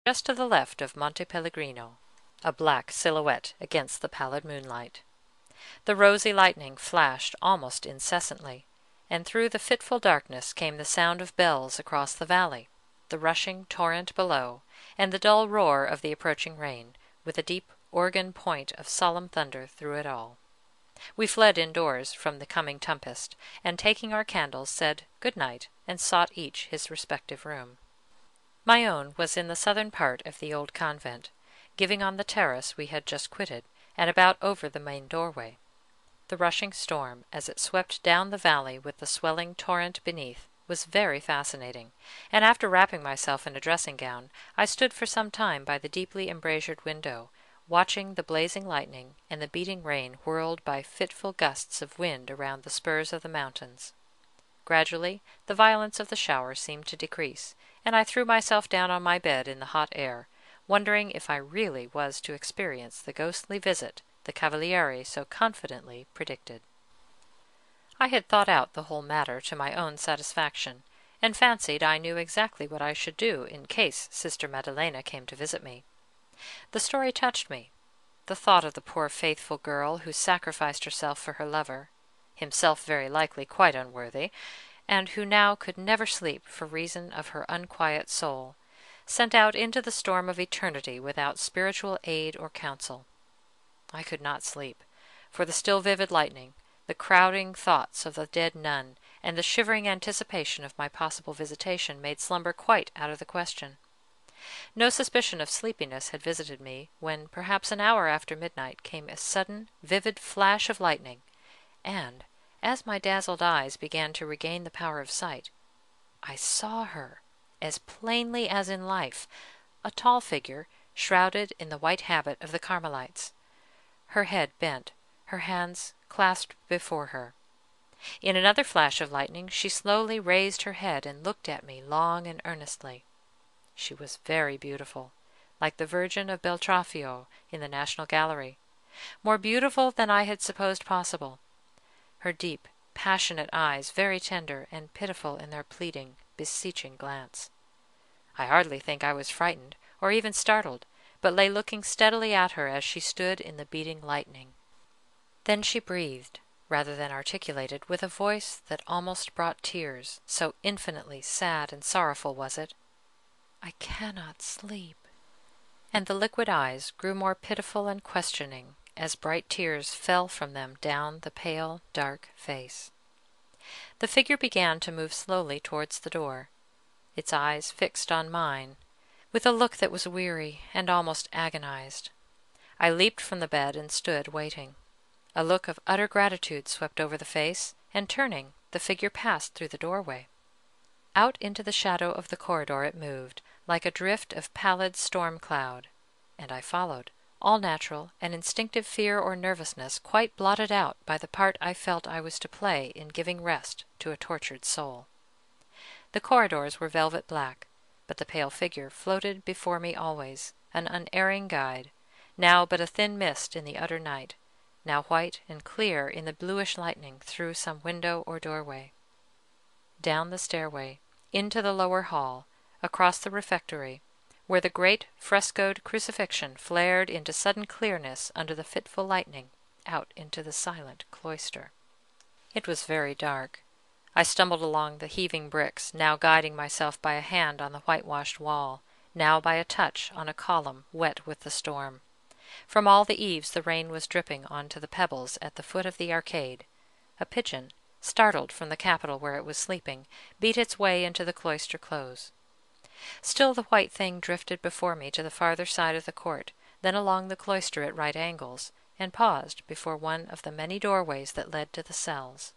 just to the left of Monte Pellegrino, a black silhouette against the pallid moonlight. The rosy lightning flashed almost incessantly, and through the fitful darkness came the sound of bells across the valley, the rushing torrent below, and the dull roar of the approaching rain, with a deep organ point of solemn thunder through it all. We fled indoors from the coming tempest, and taking our candles, said good night, and sought each his respective room. My own was in the southern part of the old convent, giving on the terrace we had just quitted, and about over the main doorway. The rushing storm, as it swept down the valley with the swelling torrent beneath, was very fascinating, and after wrapping myself in a dressing gown, I stood for some time by the deeply embrasured window, watching the blazing lightning and the beating rain whirled by fitful gusts of wind around the spurs of the mountains. Gradually the violence of the shower seemed to decrease, and I threw myself down on my bed in the hot air, wondering if I really was to experience the ghostly visit the Cavaliere so confidently predicted. I had thought out the whole matter to my own satisfaction, and fancied I knew exactly what I should do in case Sister Maddelena came to visit me. The story touched me. The thought of the poor faithful girl who sacrificed herself for her lover, himself very likely quite unworthy, and who now could never sleep for reason of her unquiet soul, sent out into the storm of eternity without spiritual aid or counsel. I could not sleep, for the still vivid lightning, the crowding thoughts of the dead nun, and the shivering anticipation of my possible visitation made slumber quite out of the question. No suspicion of sleepiness had visited me, when, perhaps an hour after midnight, came a sudden, vivid flash of lightning, and, as my dazzled eyes began to regain the power of sight, I saw her, as plainly as in life, a tall figure, shrouded in the white habit of the Carmelites, her head bent, her hands clasped before her. In another flash of lightning she slowly raised her head and looked at me long and earnestly. She was very beautiful, like the Virgin of Beltraffio in the National Gallery, more beautiful than I had supposed possible, her deep, passionate eyes very tender and pitiful in their pleading, beseeching glance. I hardly think I was frightened, or even startled, but lay looking steadily at her as she stood in the beating lightning. Then she breathed, rather than articulated, with a voice that almost brought tears, so infinitely sad and sorrowful was it, "I cannot sleep." And the liquid eyes grew more pitiful and questioning as bright tears fell from them down the pale, dark face. The figure began to move slowly towards the door, its eyes fixed on mine, with a look that was weary and almost agonized. I leaped from the bed and stood waiting. A look of utter gratitude swept over the face, and turning, the figure passed through the doorway. Out into the shadow of the corridor it moved, like a drift of pallid storm cloud, and I followed, all natural and instinctive fear or nervousness quite blotted out by the part I felt I was to play in giving rest to a tortured soul. The corridors were velvet black, but the pale figure floated before me always, an unerring guide, now but a thin mist in the utter night, now white and clear in the bluish lightning through some window or doorway. Down the stairway, into the lower hall, across the refectory, where the great frescoed crucifixion flared into sudden clearness under the fitful lightning, out into the silent cloister. It was very dark. I stumbled along the heaving bricks, now guiding myself by a hand on the whitewashed wall, now by a touch on a column wet with the storm. From all the eaves the rain was dripping on to the pebbles at the foot of the arcade. A pigeon, startled from the capital where it was sleeping, beat its way into the cloister close. Still the white thing drifted before me to the farther side of the court, then along the cloister at right angles, and paused before one of the many doorways that led to the cells.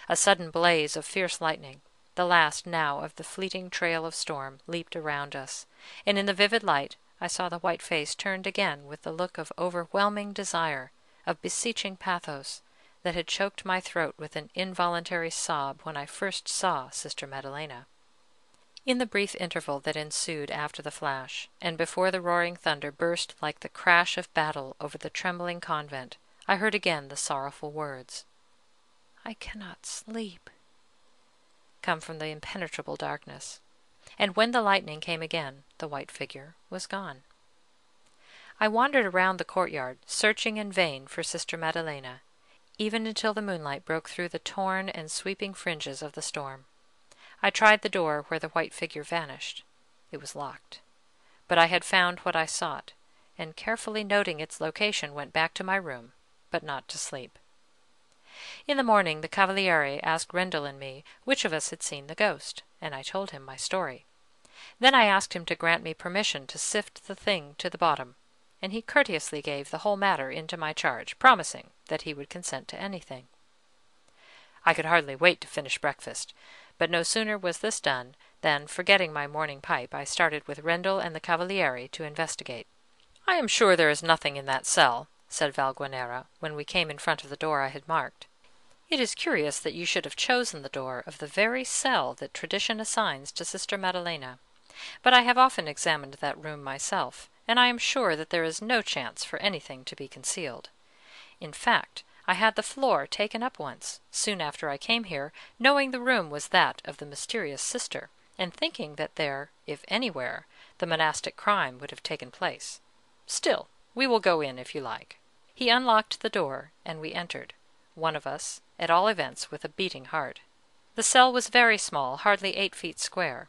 A sudden blaze of fierce lightning, the last now of the fleeting trail of storm, leaped around us, and in the vivid light I saw the white face turned again with the look of overwhelming desire, of beseeching pathos, that had choked my throat with an involuntary sob when I first saw Sister Maddelena. In the brief interval that ensued after the flash, and before the roaring thunder burst like the crash of battle over the trembling convent, I heard again the sorrowful words, "I cannot sleep," come from the impenetrable darkness, and when the lightning came again, the white figure was gone. I wandered around the courtyard, searching in vain for Sister Maddelena, even until the moonlight broke through the torn and sweeping fringes of the storm. I tried the door where the white figure vanished. It was locked. But I had found what I sought, and carefully noting its location, went back to my room, but not to sleep. In the morning the Cavaliere asked Rendell and me which of us had seen the ghost, and I told him my story. Then I asked him to grant me permission to sift the thing to the bottom, and he courteously gave the whole matter into my charge, promising that he would consent to anything. I could hardly wait to finish breakfast, but no sooner was this done than, forgetting my morning pipe, I started with Rendell and the Cavaliere to investigate. "I am sure there is nothing in that cell," said Valguanera, when we came in front of the door I had marked. "It is curious that you should have chosen the door of the very cell that tradition assigns to Sister Maddelena. But I have often examined that room myself, and I am sure that there is no chance for anything to be concealed. In fact, I had the floor taken up once, soon after I came here, knowing the room was that of the mysterious sister, and thinking that there, if anywhere, the monastic crime would have taken place. Still, we will go in if you like." He unlocked the door, and we entered, one of us, at all events, with a beating heart. The cell was very small, hardly 8 feet square.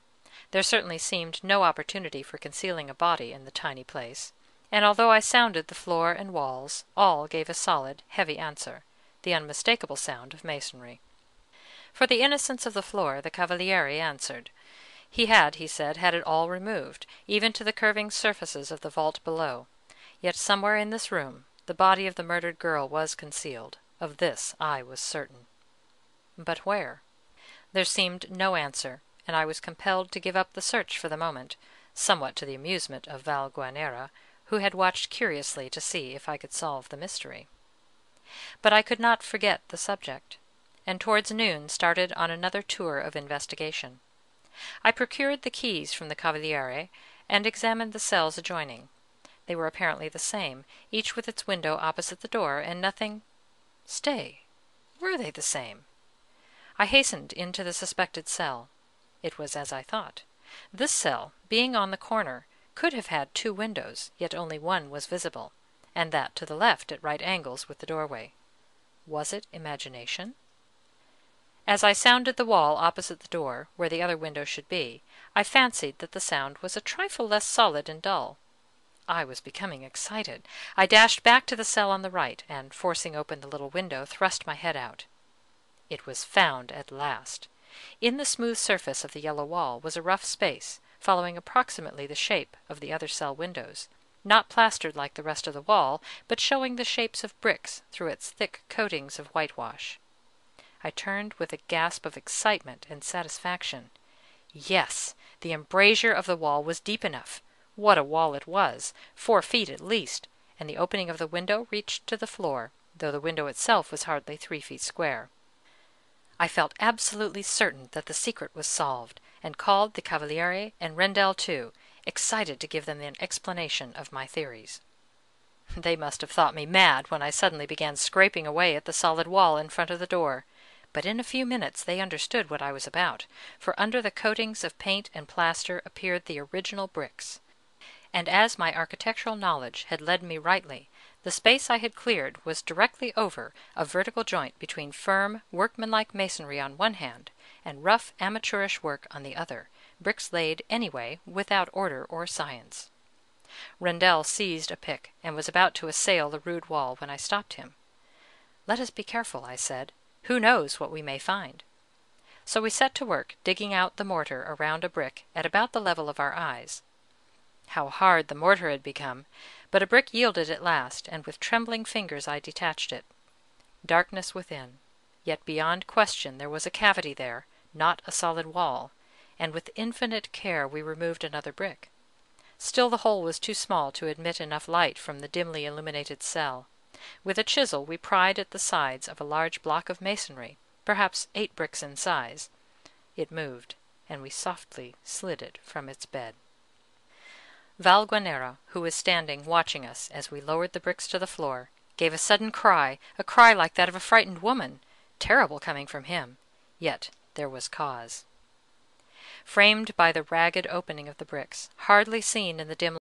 There certainly seemed no opportunity for concealing a body in the tiny place, and although I sounded the floor and walls, all gave a solid, heavy answer, the unmistakable sound of masonry. For the innocence of the floor the Cavaliere answered. He had, he said, had it all removed, even to the curving surfaces of the vault below. Yet somewhere in this room the body of the murdered girl was concealed. Of this I was certain. But where? There seemed no answer, and I was compelled to give up the search for the moment, somewhat to the amusement of Valguanera, who had watched curiously to see if I could solve the mystery. But I could not forget the subject, and towards noon started on another tour of investigation. I procured the keys from the Cavaliere, and examined the cells adjoining. They were apparently the same, each with its window opposite the door, and nothing— Stay! Were they the same? I hastened into the suspected cell. It was as I thought. This cell, being on the corner, could have had 2 windows, yet only one was visible, and that to the left at right angles with the doorway. Was it imagination? As I sounded the wall opposite the door, where the other window should be, I fancied that the sound was a trifle less solid and dull. I was becoming excited. I dashed back to the cell on the right, and, forcing open the little window, thrust my head out. It was found at last. In the smooth surface of the yellow wall was a rough space, following approximately the shape of the other cell windows, not plastered like the rest of the wall, but showing the shapes of bricks through its thick coatings of whitewash. I turned with a gasp of excitement and satisfaction. Yes, the embrasure of the wall was deep enough. What a wall it was! 4 feet at least, and the opening of the window reached to the floor, though the window itself was hardly 3 feet square. I felt absolutely certain that the secret was solved, and called the Cavaliere and Rendell too, excited to give them an explanation of my theories. They must have thought me mad when I suddenly began scraping away at the solid wall in front of the door, but in a few minutes they understood what I was about, for under the coatings of paint and plaster appeared the original bricks. And as my architectural knowledge had led me rightly, the space I had cleared was directly over a vertical joint between firm, workmanlike masonry on one hand, and rough, amateurish work on the other, bricks laid anyway, without order or science. Rendell seized a pick, and was about to assail the rude wall when I stopped him. "Let us be careful," I said. "Who knows what we may find?" So we set to work digging out the mortar around a brick at about the level of our eyes. How hard the mortar had become, but a brick yielded at last, and with trembling fingers I detached it. Darkness within, yet beyond question there was a cavity there, not a solid wall, and with infinite care we removed another brick. Still the hole was too small to admit enough light from the dimly illuminated cell. With a chisel we pried at the sides of a large block of masonry, perhaps 8 bricks in size. It moved, and we softly slid it from its bed. Valguanera, who was standing watching us as we lowered the bricks to the floor, gave a sudden cry, a cry like that of a frightened woman, terrible coming from him. Yet there was cause. framed by the ragged opening of the bricks, hardly seen in the dim